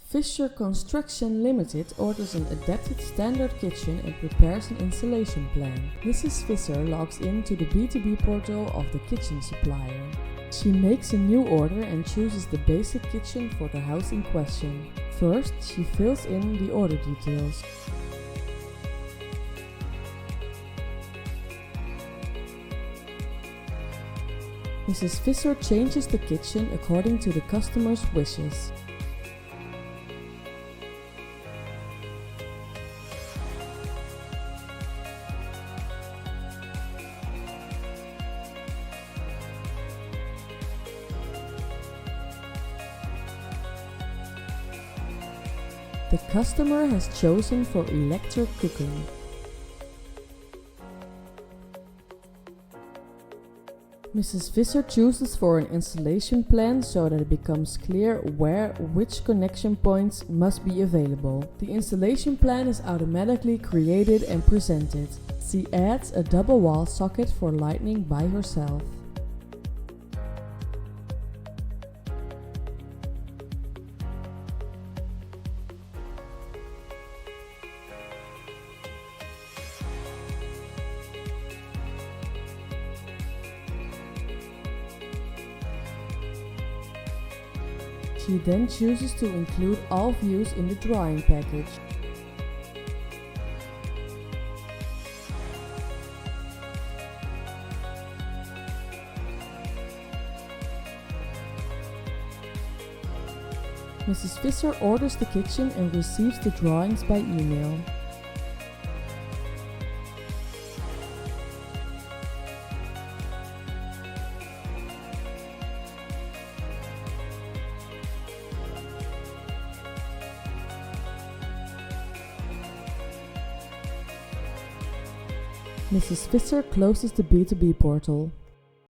Fisher Construction Limited orders an adapted standard kitchen and prepares an installation plan. Mrs. Fisher logs into the B2B portal of the kitchen supplier. She makes a new order and chooses the basic kitchen for the house in question. First, she fills in the order details. Mrs. Fisher changes the kitchen according to the customer's wishes. The customer has chosen for electric cooking. Mrs. Fisher chooses for an installation plan so that it becomes clear which connection points must be available. The installation plan is automatically created and presented. She adds a double wall socket for lighting by herself. She then chooses to include all views in the drawing package. Mrs. Fisher orders the kitchen and receives the drawings by email. Mrs. Fisher closes the B2B portal.